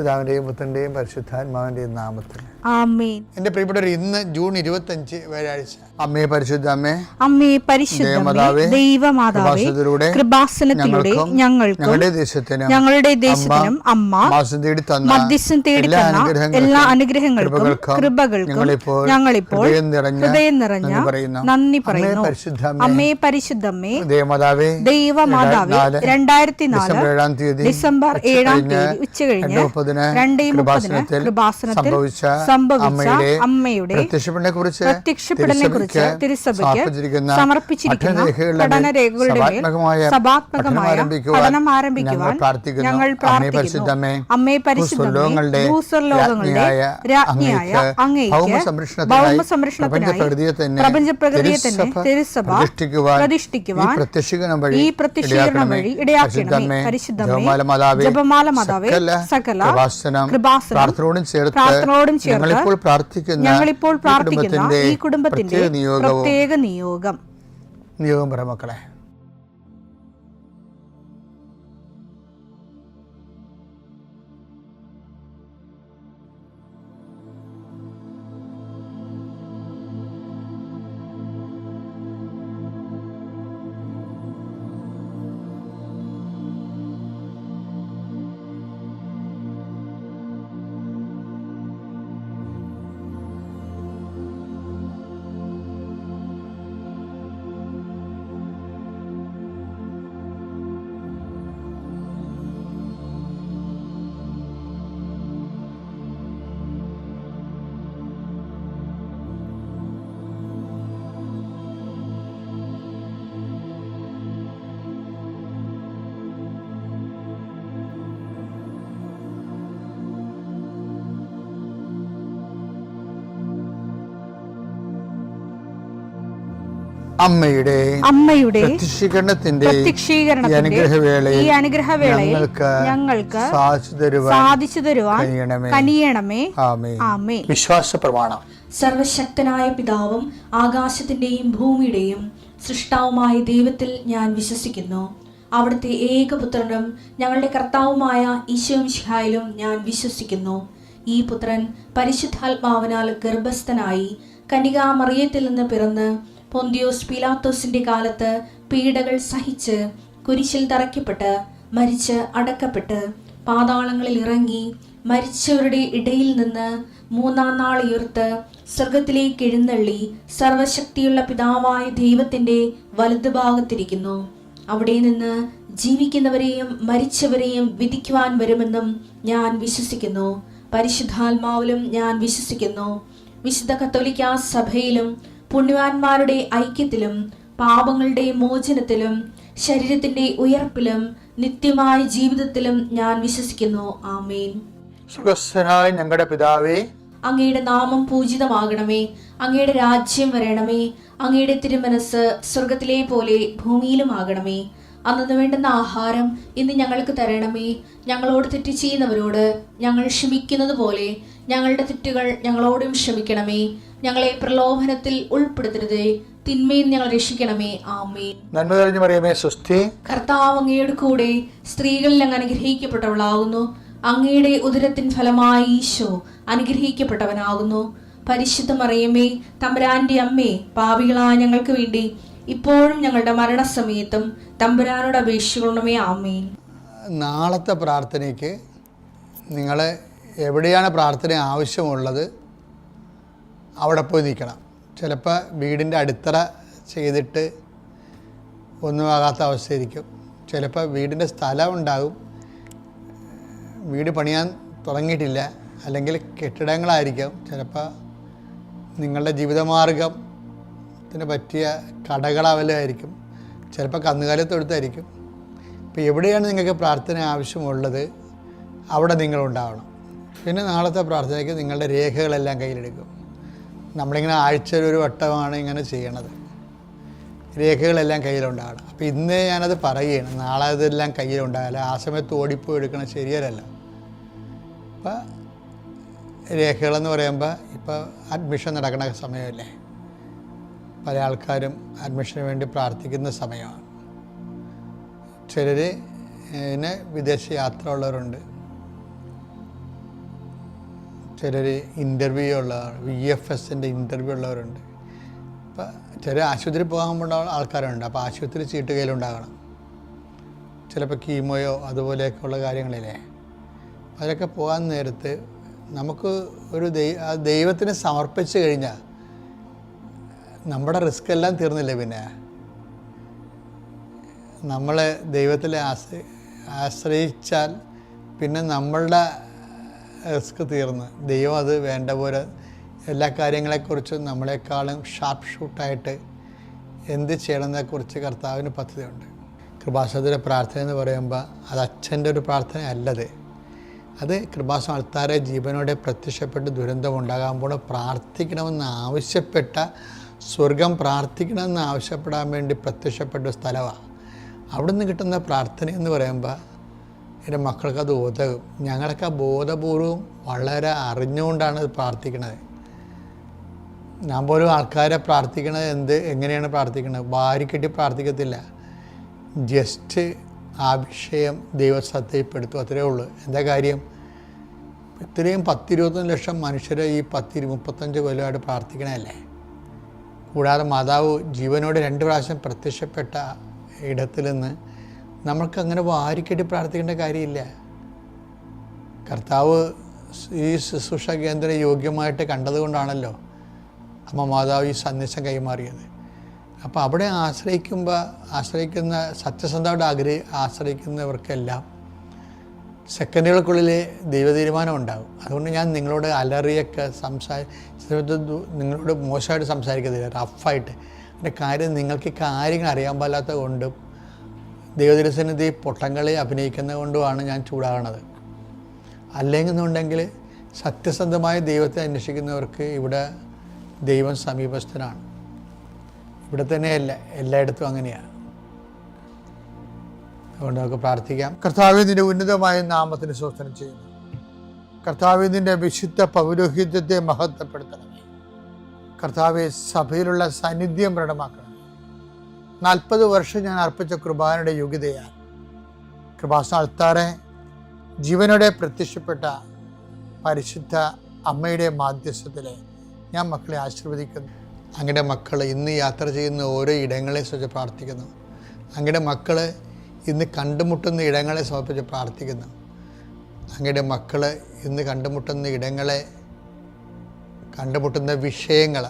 പിതാവിൻ്റെയും പുത്രൻ്റെയും പരിശുദ്ധാത്മാവിൻ്റെയും നാമത്തിൽ ആമേൻ. എൻ്റെ പ്രിയപ്പെട്ടവർ, ഇന്ന് ജൂൺ 25 വ്യാഴാഴ്ച. അമ്മേ പരിശുദ്ധ അമ്മേ, അമ്മേ പരിശുദ്ധമേ, ദൈവമാതാവേ, കൃപാസനത്തിലൂടെ ഞങ്ങളുടെ ദേശത്തിനും അമ്മ മധ്യസ്ഥം തേടി തന്ന എല്ലാ അനുഗ്രഹങ്ങൾക്കും കൃപകൾക്കും ഞങ്ങളിപ്പോൾ ഹൃദയം നിറഞ്ഞ നന്ദി പറയുന്നു. അമ്മേ പരിശുദ്ധമേ, ദൈവമാതാവേ, 2004 ഡിസംബർ 7 ഉച്ചകഴിഞ്ഞ് 2:30 കൃപാസനത്തിൽ സംഭവിച്ച അമ്മയുടെ പ്രത്യക്ഷപ്പെടലിനെക്കുറിച്ച് തിരുസഭയ്ക്ക് സമർപ്പിച്ചിരിക്കുന്ന പഠനരേഖകളുടെ മേൽ സഭാത്മകമായ പഠനം ആരംഭിക്കുവാൻ ഞങ്ങൾ പ്രാർത്ഥിക്കുന്നു. അമ്മേ പരിശുദ്ധമേ, ഭൂസ്വർലോകങ്ങളുടെ രാജ്ഞിയായ അങ്ങേയ്ക്ക് ഭൗമസംരക്ഷണത്തിനായി പ്രപഞ്ചപ്രകൃതിയെ തന്നെ തിരുസഭ പ്രതിഷ്ഠിക്കുവാൻ ഈ പ്രത്യക്ഷീകരണം വഴി ഇടയാക്കണമേ. പരിശുദ്ധമേ, ജപമാല മാതാവേ, സകല കൃപാസനം പ്രാർത്ഥനയോടും ചേർത്ത് ഞങ്ങളിപ്പോൾ പ്രാർത്ഥിക്കുന്ന ഈ കുടുംബത്തിന്റെ പ്രത്യേക നിയോഗം പറ മക്കളെ. അമ്മയുടെ പ്രത്യക്ഷീകരണത്തിന്റെ ഈ അനുഗ്രഹവേളയിൽ ഞങ്ങൾക്ക് സാധിച്ചു തരുവാൻ കനിയണമേ. ആമേൻ. വിശ്വാസ പ്രമാണം. സർവശക്തനായ പിതാവും ആകാശത്തിന്റെയും ഭൂമിയുടെയും സൃഷ്ടാവുമായ ദൈവത്തിൽ ഞാൻ വിശ്വസിക്കുന്നു. അവിടുത്തെ ഏകപുത്രനും ഞങ്ങളുടെ കർത്താവുമായ ഈശോമിശിഹായിലും ഞാൻ വിശ്വസിക്കുന്നു. ഈ പുത്രൻ പരിശുദ്ധാത്മാവിനാൽ ഗർഭസ്ഥനായി കന്യകാമറിയത്തിൽ നിന്ന് പിറന്ന് പൊന്തിയോസ് പീലാത്തോസിന്റെ കാലത്ത് പീഡകൾ സഹിച്ച് കുരിശിൽ തറയ്ക്കപ്പെട്ട് മരിച്ച് അടക്കപ്പെട്ട് പാതാളങ്ങളിൽ ഇറങ്ങി മരിച്ചവരുടെ ഇടയിൽ നിന്ന് 3-ാം നാൾ ഉയർത്ത് സ്വർഗത്തിലേക്ക് എഴുന്നള്ളി സർവശക്തിയുള്ള പിതാവായ ദൈവത്തിന്റെ വലതുഭാഗത്തിരിക്കുന്നു. അവിടെ നിന്ന് ജീവിക്കുന്നവരെയും മരിച്ചവരെയും വിധിക്കുവാൻ വരുമെന്നും ഞാൻ വിശ്വസിക്കുന്നു. പരിശുദ്ധാത്മാവിലും ഞാൻ വിശ്വസിക്കുന്നു. വിശുദ്ധ കത്തോലിക്കാ സഭയിലും പുണ്യവാന്മാരുടെ ഐക്യത്തിലും പാപങ്ങളുടെ മോചനത്തിലും ശരീരത്തിന്റെ ഉയർപ്പിലും നിത്യമായ ജീവിതത്തിലും ഞാൻ വിശ്വസിക്കുന്നു. ആമേൻ. സ്വർഗ്ഗസ്ഥനായ ഞങ്ങളുടെ പിതാവേ, അങ്ങയുടെ നാമം പൂജിതമാകണമേ. അങ്ങയുടെ രാജ്യം വരണമേ. അങ്ങയുടെ തിരുമനസ് സ്വർഗത്തിലെ പോലെ ഭൂമിയിലും ആകണമേ. അന്നു വേണ്ടുന്ന ആഹാരം ഇന്ന് ഞങ്ങൾക്ക് തരണമേ. ഞങ്ങളോട് തെറ്റ് ചെയ്യുന്നവരോട് ഞങ്ങൾ ക്ഷമിക്കുന്നത് പോലെ ഞങ്ങളുടെ തെറ്റുകൾ ഞങ്ങളോടും ക്ഷമിക്കണമേ. ഞങ്ങളെ പ്രലോഭനത്തിൽ ഉൾപ്പെടുത്തരുതേ, തിന്മയിൽ ഞങ്ങൾ രക്ഷിക്കണമേ. ആമേൻ. നന്മ നിറഞ്ഞ മറിയമേ, സ്വസ്തി. കർത്താവ് അങ്ങയുടെ കൂടെ സ്ത്രീകളിൽ അങ്ങ് അനുഗ്രഹിക്കപ്പെട്ടവളാകുന്നു. അങ്ങയുടെ ഉദരത്തിൻ ഫലമായി ഈശോ അനുഗ്രഹിക്കപ്പെട്ടവനാകുന്നു. പരിശുദ്ധ മറിയമേ, തമ്പുരാന്റെ അമ്മേ, പാപികളായ ഞങ്ങൾക്ക് വേണ്ടി ഇപ്പോഴും ഞങ്ങളുടെ മരണസമയത്തും തമ്പുരാനോട് അപേക്ഷിക്കണമേ. ആമേൻ. നാളത്തെ പ്രാർത്ഥനയ്ക്ക് നിങ്ങൾ എവിടെയാണ് പ്രാർത്ഥന ആവശ്യമുള്ളത് അവിടെ പോയി നിൽക്കണം. ചിലപ്പോൾ വീടിൻ്റെ അടിത്തറ ചെയ്തിട്ട് ഒന്നുമാകാത്ത അവസ്ഥയായിരിക്കും. ചിലപ്പോൾ വീടിൻ്റെ സ്ഥലം ഉണ്ടാകും, വീട് പണിയാൻ തുടങ്ങിയിട്ടില്ല, അല്ലെങ്കിൽ കെട്ടിടങ്ങളായിരിക്കും. ചിലപ്പോൾ നിങ്ങളുടെ ജീവിതമാർഗത്തിന് പറ്റിയ കടകളവലായിരിക്കും, ചിലപ്പോൾ കന്നുകാലിത്തൊടുത്തായിരിക്കും. ഇപ്പോൾ എവിടെയാണ് നിങ്ങൾക്ക് പ്രാർത്ഥന ആവശ്യമുള്ളത് അവിടെ നിങ്ങളുണ്ടാവണം. പിന്നെ നാളത്തെ പ്രാർത്ഥനയ്ക്ക് നിങ്ങളുടെ രേഖകളെല്ലാം കയ്യിലെടുക്കും. നമ്മളിങ്ങനെ ആഴ്ചയിൽ ഒരു വട്ടമാണ് ഇങ്ങനെ ചെയ്യണത്. രേഖകളെല്ലാം കയ്യിലുണ്ടാകണം. അപ്പോൾ ഇന്ന് ഞാനത് പറയുകയാണ്, നാളെ അതെല്ലാം കയ്യിലുണ്ടാകില്ല. ആ സമയത്ത് ഓടിപ്പോയി എടുക്കണം, ശരിയല്ല. അപ്പോൾ രേഖകളെന്ന് പറയുമ്പോൾ ഇപ്പോൾ അഡ്മിഷൻ നടക്കുന്ന സമയമല്ലേ, പല ആൾക്കാരും അഡ്മിഷന് വേണ്ടി പ്രാർത്ഥിക്കുന്ന സമയമാണ്. ചിലർ വിദേശ യാത്ര ഉള്ളവരുണ്ട്. ചിലർ ഇൻ്റർവ്യൂ ഉള്ളവർ, VFSൻ്റെ ഇൻ്റർവ്യൂ ഉള്ളവരുണ്ട്. ഇപ്പം ചില ആശുപത്രി പോകാൻ ആൾക്കാരുണ്ട്. അപ്പോൾ ആശുപത്രി ചീട്ട് കയ്യിലുണ്ടാകണം. ചിലപ്പോൾ കീമോയോ അതുപോലെയൊക്കെ ഉള്ള കാര്യങ്ങളില്ലേ, അതിലൊക്കെ പോകാൻ നേരത്ത് നമുക്ക് ഒരു ദൈവത്തിന് സമർപ്പിച്ച് കഴിഞ്ഞാൽ നമ്മുടെ റിസ്ക് എല്ലാം തീർന്നില്ലേ. പിന്നെ നമ്മൾ ദൈവത്തിൽ ആശ്രയിച്ചാൽ പിന്നെ നമ്മളുടെ റിസ്ക് തീർന്ന് ദൈവം അത് വേണ്ട പോലെ എല്ലാ കാര്യങ്ങളെക്കുറിച്ചും നമ്മളെക്കാളും ഷാർപ്പ് ഷൂട്ടായിട്ട് എന്ത് ചെയ്യണമെന്നതിനെക്കുറിച്ച് കർത്താവിന് പദ്ധതിയുണ്ട്. കൃപാസനത്തിലെ പ്രാർത്ഥന എന്ന് പറയുമ്പോൾ അത് അച്ഛൻ്റെ ഒരു പ്രാർത്ഥന അല്ലത്. അത് കൃപാസനം ആൾക്കാരെ ജീവനോടെ പ്രത്യക്ഷപ്പെട്ട് ദുരന്തം ഉണ്ടാകാമ്പോൾ പ്രാർത്ഥിക്കണമെന്ന് ആവശ്യപ്പെട്ട സ്വർഗം പ്രാർത്ഥിക്കണമെന്ന് ആവശ്യപ്പെടാൻ വേണ്ടി പ്രത്യക്ഷപ്പെട്ട സ്ഥലമാണ്. അവിടെ നിന്ന് കിട്ടുന്ന പ്രാർത്ഥന എന്ന് പറയുമ്പോൾ എൻ്റെ മക്കൾക്കത് ഉതകും. ഞങ്ങളൊക്കെ ബോധപൂർവം വളരെ അറിഞ്ഞുകൊണ്ടാണ് ഇത് പ്രാർത്ഥിക്കുന്നത്. ഞാൻ പോലും ആൾക്കാരെ പ്രാർത്ഥിക്കണത് എങ്ങനെയാണ് പ്രാർത്ഥിക്കുന്നത്? വാരിക്കെട്ടി പ്രാർത്ഥിക്കത്തില്ല. ജസ്റ്റ് ആ വിഷയം ദൈവസത്തയിൽപ്പെടുത്തും, അത്രയേ ഉള്ളൂ. എന്താ കാര്യം? ഇത്രയും 10-21 ലക്ഷം മനുഷ്യരെ ഈ 30-35 കൊല്ലമായിട്ട് പ്രാർത്ഥിക്കണമല്ലേ. കൂടാതെ മാതാവ് ജീവനോട് 2 പ്രാവശ്യം പ്രത്യക്ഷപ്പെട്ട ഇടത്തിൽ നിന്ന് നമ്മൾക്കങ്ങനെ വാരിക്കെട്ടി പ്രാർത്ഥിക്കേണ്ട കാര്യമില്ല. കർത്താവ് ഈ ശുശ്രൂഷ കേന്ദ്രം യോഗ്യമായിട്ട് കണ്ടതുകൊണ്ടാണല്ലോ അമ്മ മാതാവ് ഈ സന്ദേശം കൈമാറിയത്. അപ്പോൾ അവിടെ ആശ്രയിക്കുന്ന സത്യസന്ധമായിട്ട് ആശ്രയിക്കുന്നവർക്കെല്ലാം സെക്കൻഡുകൾക്കുള്ളിൽ ദൈവതീരുമാനം ഉണ്ടാകും. അതുകൊണ്ട് ഞാൻ നിങ്ങളോട് അലറിയൊക്കെ നിങ്ങളോട് മോശമായിട്ട് സംസാരിക്കത്തില്ല, റഫായിട്ട്. എൻ്റെ കാര്യം നിങ്ങൾക്ക് കാര്യങ്ങൾ അറിയാൻ പാടില്ലാത്തത് കൊണ്ടും ദൈവതിരുസന്നിധി പൊട്ടങ്ങളെ അഭിനയിക്കുന്നത് കൊണ്ടുമാണ് ഞാൻ ചൂടാകണത്. അല്ലെന്നുണ്ടെങ്കിൽ സത്യസന്ധമായ ദൈവത്തെ അന്വേഷിക്കുന്നവർക്ക് ഇവിടെ ദൈവം സമീപസ്ഥനാണ്. ഇവിടെ തന്നെയല്ല, എല്ലായിടത്തും അങ്ങനെയാണ്. അതുകൊണ്ട് നമുക്ക് പ്രാർത്ഥിക്കാം. കർത്താവേ, നിൻ്റെ ഉന്നതമായ നാമത്തിന് സ്തോത്രം ചെയ്യുന്നു. കർത്താവേ, നിൻ്റെ വിശുദ്ധ പൗരോഹിത്യത്തെ മഹത്വപ്പെടുത്തണമേ. കർത്താവേ, സഭയിലുള്ള സാന്നിധ്യം പ്രകടമാക്കണം. 40 വർഷം ഞാൻ അർപ്പിച്ച കൃപാനയുടെ യോഗ്യതയാൽ കൃപാസന ആൾത്താരെ ജീവനോടെ പ്രത്യക്ഷപ്പെട്ട പരിശുദ്ധ അമ്മയുടെ മാധ്യസ്ഥത്തിലെ ഞാൻ മക്കളെ ആശീർവദിക്കുന്നു. അങ്ങയുടെ മക്കൾ ഇന്ന് യാത്ര ചെയ്യുന്ന ഓരോ ഇടങ്ങളെ സംബന്ധിച്ച് പ്രാർത്ഥിക്കുന്നു. അങ്ങയുടെ മക്കൾ ഇന്ന് കണ്ടുമുട്ടുന്ന ഇടങ്ങളെ സമർപ്പിച്ച് പ്രാർത്ഥിക്കുന്നു. അങ്ങയുടെ മക്കൾ ഇന്ന് കണ്ടുമുട്ടുന്ന വിഷയങ്ങൾ,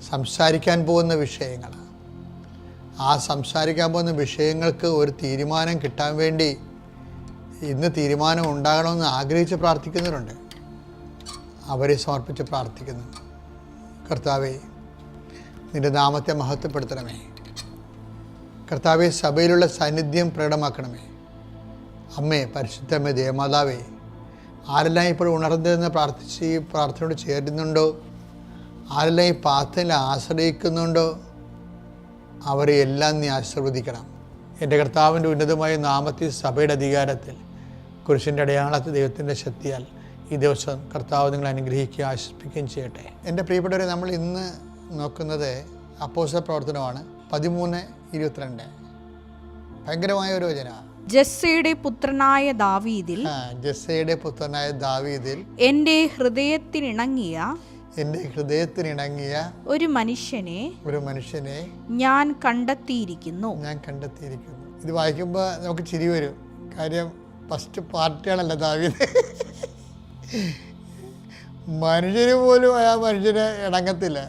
സംസാരിക്കാൻ പോകുന്ന വിഷയങ്ങൾ, ആ സംസാരിക്കാൻ പോകുന്ന വിഷയങ്ങൾക്ക് ഒരു തീരുമാനം കിട്ടാൻ വേണ്ടി ഇന്ന് തീരുമാനം ഉണ്ടാകണമെന്ന് ആഗ്രഹിച്ച് പ്രാർത്ഥിക്കുന്നവരുണ്ട്. അവരെ സമർപ്പിച്ച് പ്രാർത്ഥിക്കുന്നു. കർത്താവേ, നിൻ്റെ നാമത്തെ മഹത്വപ്പെടുത്തണമേ. കർത്താവെ, സഭയിലുള്ള സാന്നിധ്യം പ്രകടമാക്കണമേ. അമ്മേ, പരിശുദ്ധമ്മേ, ദേവമാതാവേ, ആരെല്ലാം ഇപ്പോൾ ഉണർന്നിരുന്ന് പ്രാർത്ഥിച്ച് ഈ പ്രാർത്ഥനയോട് ചേരുന്നുണ്ടോ, ആരെല്ലാം ഈ പ്രാർത്ഥനയിൽ ആശ്രയിക്കുന്നുണ്ടോ, അവരെ എല്ലാം നീ ആശീർവദിക്കണം. എൻ്റെ കർത്താവിൻ്റെ ഉന്നതമായ നാമത്തിൽ സഭയുടെ അധികാരത്തിൽ കുരിശിൻ്റെ അടയാളത്തിൽ ദൈവത്തിൻ്റെ ശക്തിയാൽ ഈ ദിവസം കർത്താവ് നിങ്ങളെ അനുഗ്രഹിക്കുകയും ആശ്വസിപ്പിക്കുകയും ചെയ്യട്ടെ. എൻ്റെ പ്രിയപ്പെട്ടവരെ, നമ്മൾ ഇന്ന് നോക്കുന്നത് അപ്പോസ്തല പ്രവർത്തനമാണ് 13:22. ഭയങ്കരമായ ഒരു വചന. ജസ്സയുടെ പുത്രനായ ദാവീദിൽ എൻ്റെ ഹൃദയത്തിനിണങ്ങിയ ഒരു മനുഷ്യനെ ഞാൻ കണ്ടെത്തിയിരിക്കുന്നു. ഇത് വായിക്കുമ്പോൾ നമുക്ക് ചിരി വരും. കാര്യം ഫസ്റ്റ് പാർട്ടിയാണല്ലോ ദാവീദ്. മനുഷ്യന് പോലും ആ മനുഷ്യനെ ഇണങ്ങത്തില്ല.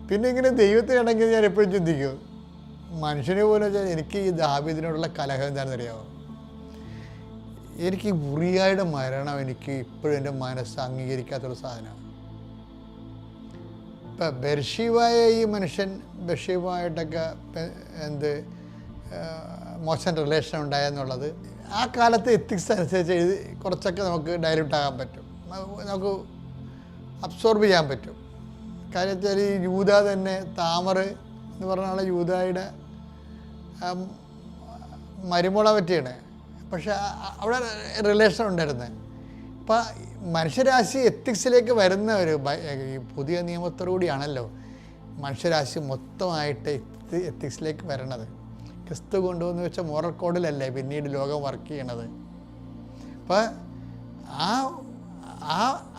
പിന്നെ ഇങ്ങനെ ദൈവത്തിന് ഇണങ്ങിയത് ഞാൻ എപ്പോഴും ചിന്തിക്കും. മനുഷ്യനെ പോലും വെച്ചാൽ എനിക്ക് ഈ ദാവീദിനോടുള്ള കലഹം എന്താണെന്ന് അറിയാമോ? എനിക്ക് ഉറിയായുടെ മരണം എനിക്ക് ഇപ്പോഴും എൻ്റെ മനസ്സ് അംഗീകരിക്കാത്തൊരു സാധനമാണ്. ഇപ്പം ബർഷീബായ ഈ മനുഷ്യൻ ബർഷീബായിട്ടൊക്കെ മോശം റിലേഷൻ ഉണ്ടായെന്നുള്ളത് ആ കാലത്തെ എത്തിക്സ് അനുസരിച്ച് കുറച്ചൊക്കെ നമുക്ക് ഡയലൂട്ട് ആകാൻ പറ്റും, നമുക്ക് അബ്സോർബ് ചെയ്യാൻ പറ്റും. കാര്യം വെച്ചാൽ ഈ യൂദ തന്നെ, താമർ എന്ന് പറഞ്ഞാൽ യൂദായുടെ മരുമോളെ പറ്റിയാണ്. പക്ഷെ അവിടെ റിലേഷൻ ഉണ്ടായിരുന്നത്. അപ്പം മനുഷ്യരാശി എത്തിക്സിലേക്ക് വരുന്ന ഒരു പുതിയ നിയമത്തോടുകൂടിയാണല്ലോ മനുഷ്യരാശി മൊത്തമായിട്ട് എത്തിക്സിലേക്ക് വരണത്. ക്രിസ്തു കൊണ്ടുവന്ന് വെച്ച മോറൽ കോഡിലല്ലേ പിന്നീട് ലോകം വർക്ക് ചെയ്യണത്. അപ്പം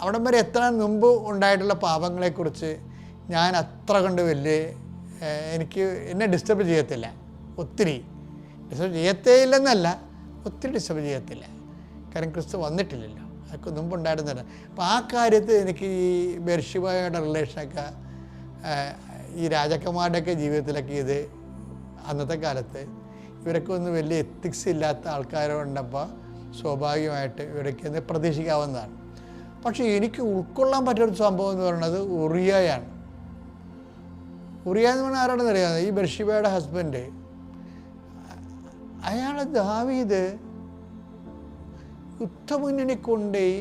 അവിടം വരെ എത്താൻ മുമ്പ് ഉണ്ടായിട്ടുള്ള പാപങ്ങളെക്കുറിച്ച് ഞാൻ അത്ര കണ്ട് വലിയ എന്നെ ഡിസ്റ്റർബ് ചെയ്യത്തില്ല. ഒത്തിരി ഡിസ്റ്റർബ് ചെയ്യത്തേ ഇല്ലെന്നല്ല, ഒത്തിരി ഡിസ്റ്റർബ് ചെയ്യത്തില്ല. കാരണം ക്രിസ്തു വന്നിട്ടില്ലല്ലോ, അതൊക്കെ മുമ്പുണ്ടായിരുന്നില്ല. അപ്പോൾ ആ കാര്യത്തിൽ എനിക്ക് ഈ ബെർശിബയുടെ റിലേഷനൊക്കെ ഈ രാജാക്കന്മാരുടെയൊക്കെ ജീവിതത്തിലൊക്കെ ഇത് അന്നത്തെ കാലത്ത് ഇവരൊക്കെ ഒന്നും വലിയ എത്തിക്സ് ഇല്ലാത്ത ആൾക്കാരുണ്ടപ്പോൾ സ്വാഭാവികമായിട്ട് ഇവരൊക്കെ പ്രതീക്ഷിക്കാവുന്നതാണ്. പക്ഷേ എനിക്ക് ഉൾക്കൊള്ളാൻ പറ്റിയൊരു സംഭവം എന്ന് പറയുന്നത് ഉറിയയാണ്. ഉറിയ എന്ന് പറഞ്ഞാൽ ആരാണെന്ന് അറിയാതെ ഈ ബെർശിബയുടെ ഹസ്ബൻഡ്. അയാളെ ദാവീദ് യുദ്ധമുന്നണി കൊണ്ടുപോയി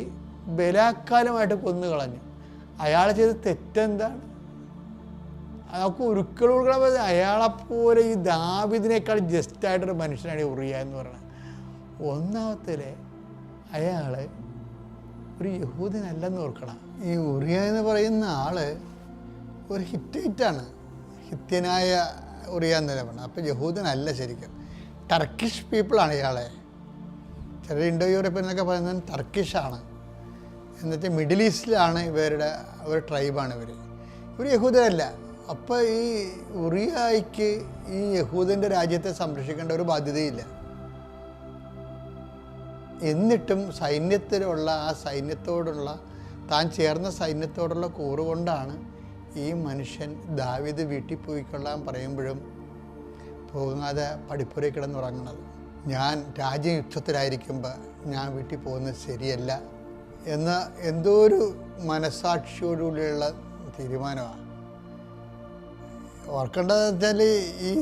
ബലാത്കാരമായിട്ട് കൊന്നുകളഞ്ഞു. അയാൾ ചെയ്ത തെറ്റെന്താണ്? അതൊക്കെ ഒരിക്കലും അയാളെപ്പോലെ ഈ ദാവീദിനേക്കാൾ ജസ്റ്റായിട്ടൊരു മനുഷ്യനാണ് ഈ ഉറിയ എന്ന് പറയുന്നത്. ഒന്നാമത്തിലെ അയാൾ ഒരു യഹൂദനല്ലെന്ന് ഓർക്കണം. ഈ ഉറിയ എന്ന് പറയുന്ന ആള് ഒരു ഹിറ്റൈറ്റാണ്, ഹിത്യനായ ഉറിയ എന്നല്ലേ പറഞ്ഞത്. അപ്പോൾ യഹൂദനല്ല ശരിക്കും, ടർക്കിഷ് പീപ്പിളാണ് ഇയാളെ. ചിലർ ഇൻഡോ യൂറോപ്യൻ എന്നൊക്കെ പറയുന്നത് ടർക്കിഷാണ്. എന്നുവെച്ചാൽ മിഡിൽ ഈസ്റ്റിലാണ് ഇവരുടെ ഒരു ട്രൈബാണ് ഇവർ യഹൂദരല്ല. അപ്പോൾ ഈ ഉറിയായിക്ക് ഈ യഹൂദൻ്റെ രാജ്യത്തെ സംരക്ഷിക്കേണ്ട ഒരു ബാധ്യതയില്ല. എന്നിട്ടും സൈന്യത്തിലുള്ള ആ സൈന്യത്തോടുള്ള താൻ ചേർന്ന സൈന്യത്തോടുള്ള കൂറുകൊണ്ടാണ് ഈ മനുഷ്യൻ ദാവീദ് വീട്ടിൽ പോയിക്കൊള്ളാൻ പറയുമ്പോഴും പോകാതെ പടിപ്പുരയിൽ കിടന്നുറങ്ങുന്നത്. ഞാൻ രാജ്യം യുദ്ധത്തിലായിരിക്കുമ്പോൾ ഞാൻ വീട്ടിൽ പോകുന്നത് ശരിയല്ല എന്ന എന്തോ ഒരു മനസ്സാക്ഷിയോടുകൂടിയുള്ള തീരുമാനമാണ്. ഓർക്കേണ്ടതെന്ന് വെച്ചാൽ ഈ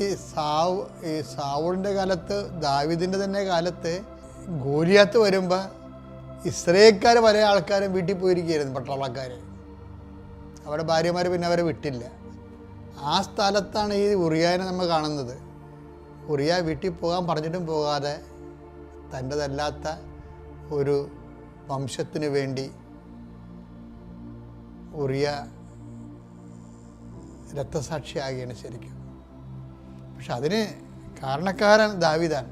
സാവൂളിൻ്റെ കാലത്ത്, ദാവീദിൻ്റെ തന്നെ കാലത്ത് ഗോലിയാത്ത് വരുമ്പോൾ ഇസ്രയേൽക്കാർ പല ആൾക്കാരും വീട്ടിൽ പോയിരിക്കുകയായിരുന്നു, പട്ടാളക്കാർ. അവരുടെ ഭാര്യമാർ പിന്നെ അവരെ വിട്ടില്ല. ആ സ്ഥലത്താണ് ഈ ഉറിയാനെ നമ്മൾ കാണുന്നത്. ഉറിയ വീട്ടിൽ പോകാൻ പറഞ്ഞിട്ടും പോകാതെ തൻ്റെതല്ലാത്ത ഒരു വംശത്തിന് വേണ്ടി ഉറിയ രക്തസാക്ഷിയാകുകയാണ് ശരിക്കും. പക്ഷെ അതിന് കാരണക്കാരൻ ദാവീദാണ്.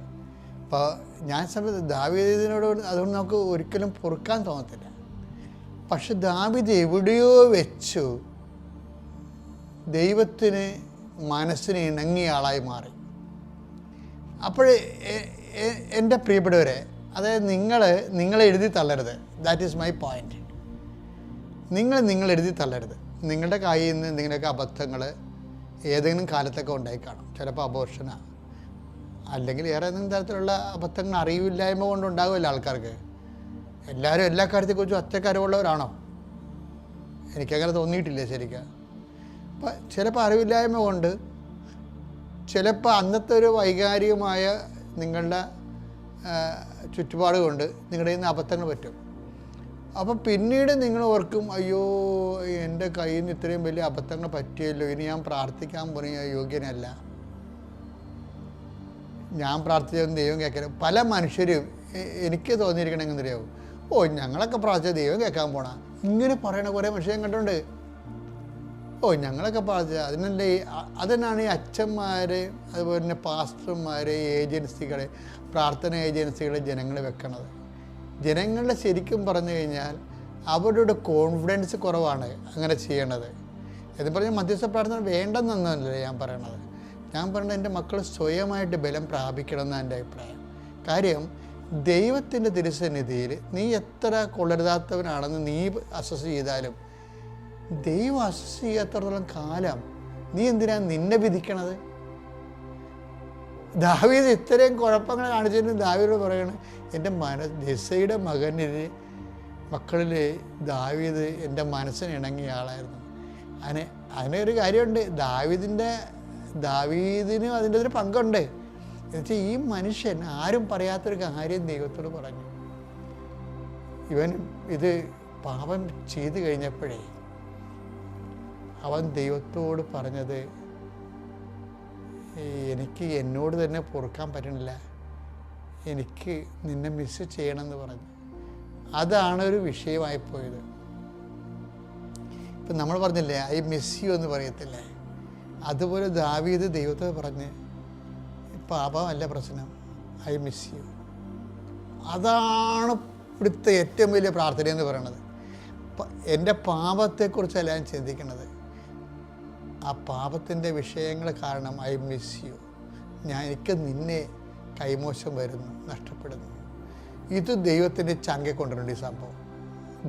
അപ്പോൾ ഞാൻ സമയത്ത് ദാവീദിനോട് അതുകൊണ്ട് നമുക്ക് ഒരിക്കലും പൊറുക്കാൻ തോന്നത്തില്ല. പക്ഷെ ദാവീദ് എവിടെയോ വെച്ചു ദൈവത്തിന് മനസ്സിന് ഇണങ്ങിയ ആളായി മാറി. അപ്പോൾ എൻ്റെ പ്രിയപ്പെട്ടവരെ, അതായത് നിങ്ങൾ എഴുതി തള്ളരുത്. That is my point. നിങ്ങൾ എഴുതി തള്ളരുത്. നിങ്ങളുടെ കയ്യിൽ നിന്ന് എന്തെങ്കിലുമൊക്കെ അബദ്ധങ്ങൾ ഏതെങ്കിലും കാലത്തൊക്കെ ഉണ്ടായി കാണും. ചിലപ്പോൾ അബോർഷനാണ്, അല്ലെങ്കിൽ വേറെ ഏതെങ്കിലും തരത്തിലുള്ള അബദ്ധങ്ങൾ അറിവില്ലായ്മ കൊണ്ടുണ്ടാകുമല്ലോ ആൾക്കാർക്ക്. എല്ലാവരും എല്ലാ കാര്യത്തെക്കുറിച്ചും ഒറ്റക്കരവുള്ളവരാണോ? എനിക്കങ്ങനെ തോന്നിയിട്ടില്ല ശരിക്കും. അപ്പം ചിലപ്പോൾ അറിവില്ലായ്മ കൊണ്ട്, ചിലപ്പോൾ അന്നത്തെ ഒരു വൈകാരികമായ നിങ്ങളുടെ ചുറ്റുപാട് കൊണ്ട് നിങ്ങളുടെ കയ്യിൽ നിന്ന് അബദ്ധങ്ങൾ പറ്റും. അപ്പം പിന്നീട് നിങ്ങൾ ഓർക്കും, അയ്യോ എൻ്റെ കയ്യിൽ നിന്ന് ഇത്രയും വലിയ അബദ്ധങ്ങൾ പറ്റിയല്ലോ, ഇനി ഞാൻ പ്രാർത്ഥിക്കാൻ പോലും യോഗ്യനല്ല, ഞാൻ പ്രാർത്ഥിച്ചതൊന്നും ദൈവം കേൾക്കണം. പല മനുഷ്യരും എനിക്ക് തോന്നിയിരിക്കണമെങ്കിൽ അറിയാവും, ഓ ഞങ്ങളൊക്കെ പ്രാർത്ഥിച്ച ദൈവം കേൾക്കാൻ പോണ, ഇങ്ങനെ പറയണ കുറേ മനുഷ്യൻ കണ്ടുണ്ട്. ഓ ഞങ്ങളൊക്കെ പ്രാർത്ഥിച്ച അതിനാണ് ഈ അച്ഛന്മാർ, അതുപോലെ തന്നെ പാസ്റ്റർമാർ, ഏജൻസികൾ, പ്രാർത്ഥന ഏജൻസികൾ ജനങ്ങൾ വെക്കണത്. ജനങ്ങളുടെ ശരിക്കും പറഞ്ഞു കഴിഞ്ഞാൽ അവരുടെ കോൺഫിഡൻസ് കുറവാണ് അങ്ങനെ ചെയ്യണത്. എന്ന് പറഞ്ഞാൽ മധ്യസ്ഥ പ്രാർത്ഥന വേണ്ടെന്നൊന്നുമല്ല ഞാൻ പറയണത്. ഞാൻ പറയുന്നത് എൻ്റെ മക്കൾ സ്വയമായിട്ട് ബലം പ്രാപിക്കണം എന്നാണ് എൻ്റെ അഭിപ്രായം. കാര്യം ദൈവത്തിൻ്റെ തിരുസന്നിധിയിൽ നീ എത്ര കൊള്ളരുതാത്തവനാണെന്ന് നീ അസസ് ചെയ്താലും ദൈവം അസസ് ചെയ്യാത്തടത്തോളം കാലം നീ എന്തിനാണ് നിന്നെ വിധിക്കണത്? ദാവീദ് ഇത്രയും കുഴപ്പങ്ങൾ കാണിച്ചിട്ട് ദാവീദോട് പറയണത്, എൻ്റെ ജെസ്സയുടെ മക്കളിൽ ദാവീദ് എൻ്റെ മനസ്സിന് ഇണങ്ങിയ ആളായിരുന്നു. അതിനൊരു കാര്യമുണ്ട്, ദാവീദിനും അതിൻ്റെ ഒരു പങ്കുണ്ട്. എന്നുവെച്ചാൽ ഈ മനുഷ്യൻ ആരും പറയാത്തൊരു കാര്യം ദൈവത്തോട് പറഞ്ഞു. ഇവൻ ഇത് പാപം ചെയ്തു കഴിഞ്ഞപ്പോഴേ അവൻ ദൈവത്തോട് പറഞ്ഞത്, എനിക്ക് എന്നോട് തന്നെ പൊറുക്കാൻ പറ്റണില്ല, എനിക്ക് നിന്നെ മിസ് ചെയ്യണമെന്ന് പറഞ്ഞു. അതാണ് ഒരു വിഷയമായിപ്പോയത്. ഇപ്പം നമ്മൾ പറഞ്ഞില്ലേ ഐ മിസ് യു എന്ന് പറയത്തില്ലേ, അതുപോലെ ദാവീദ് ദൈവത്തോട് പറഞ്ഞ് പാപമല്ല പ്രശ്നം, ഐ മിസ് യു. അതാണ് ഇവിടുത്തെ ഏറ്റവും വലിയ പ്രാർത്ഥന എന്ന് പറയുന്നത്. എൻ്റെ പാപത്തെക്കുറിച്ചല്ല ഞാൻ ചിന്തിക്കുന്നത്. ആ പാപത്തിൻ്റെ വിഷയങ്ങൾ കാരണം ഐ മിസ് യു, എനിക്ക് നിന്നെ കൈമോശം വരുന്നു, നഷ്ടപ്പെടുന്നു. ഇത് ദൈവത്തിൻ്റെ ചങ്കെ കൊണ്ടുവരുന്നുണ്ട് ഈ സംഭവം.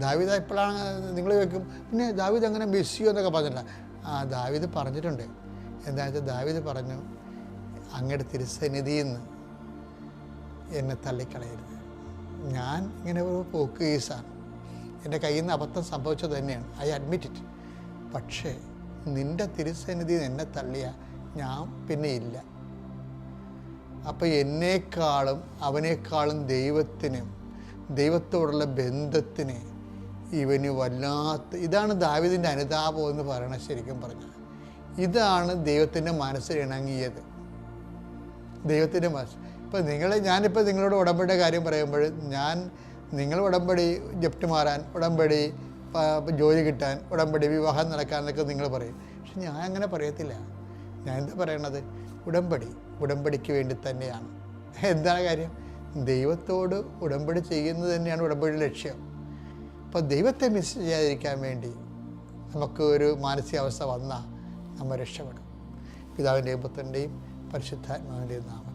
ദാവീദ് എപ്പോഴാണ് നിങ്ങൾ ചോദിക്കും, പിന്നെ ദാവീദ് അങ്ങനെ മിസ് യു എന്നൊക്കെ പറഞ്ഞില്ല. ദാവീദ് പറഞ്ഞിട്ടുണ്ട്. എന്താണെന്ന് വെച്ചാൽ ദാവീദ് പറഞ്ഞു, അങ്ങയുടെ തിരുസന്നിധിയിൽ നിന്ന് എന്നെ തള്ളിക്കളയരുത്. ഞാൻ ഇങ്ങനെ ഒരു പോക്ക് കേസാണ്, എൻ്റെ കയ്യിൽ നിന്ന് അബദ്ധം സംഭവിച്ചത് തന്നെയാണ്, ഐ അഡ്മിറ്റ് ഇറ്റ്. പക്ഷേ നിൻ്റെ തിരുസന്നിധിയിൽ നിന്ന് എന്നെ തള്ളിയ ഞാൻ പിന്നെ ഇല്ല. അപ്പോൾ എന്നേക്കാളും അവനേക്കാളും ദൈവത്തോടുള്ള ബന്ധത്തിന് ഇവന് ഇതാണ് ദാവീദിൻ്റെ അനുതാപം എന്ന് പറയണത്. ശരിക്കും പറഞ്ഞാൽ ഇതാണ് ദൈവത്തിൻ്റെ മനസ്സിൽ ഇണങ്ങിയത്. ദൈവത്തിൻ്റെ മനസ്സ്. ഇപ്പം ഞാനിപ്പോൾ നിങ്ങളോട് ഉടമ്പടിയുടെ കാര്യം പറയുമ്പോൾ നിങ്ങൾ ഉടമ്പടി ജപ്തി മാറാൻ, ഉടമ്പടി ജോലി കിട്ടാൻ, ഉടമ്പടി വിവാഹം നടക്കാൻ എന്നൊക്കെ നിങ്ങൾ പറയും. പക്ഷെ ഞാൻ അങ്ങനെ പറയത്തില്ല. ഞാൻ എന്താ പറയണത്? ഉടമ്പടിക്ക് വേണ്ടി തന്നെയാണ്. എന്താണ് കാര്യം? ദൈവത്തോട് ഉടമ്പടി ചെയ്യുന്നത് തന്നെയാണ് ഉടമ്പടിയുടെ ലക്ഷ്യം. അപ്പോൾ ദൈവത്തെ മിസ് ചെയ്യാതിരിക്കാൻ വേണ്ടി നമുക്ക് ഒരു മാനസികാവസ്ഥ വന്നാൽ നമ്മൾ രക്ഷപ്പെടും. പിതാവിൻ്റെയും പുത്രൻ്റെയും പരിശുദ്ധാത്മാവിൻ്റെയും നാമം.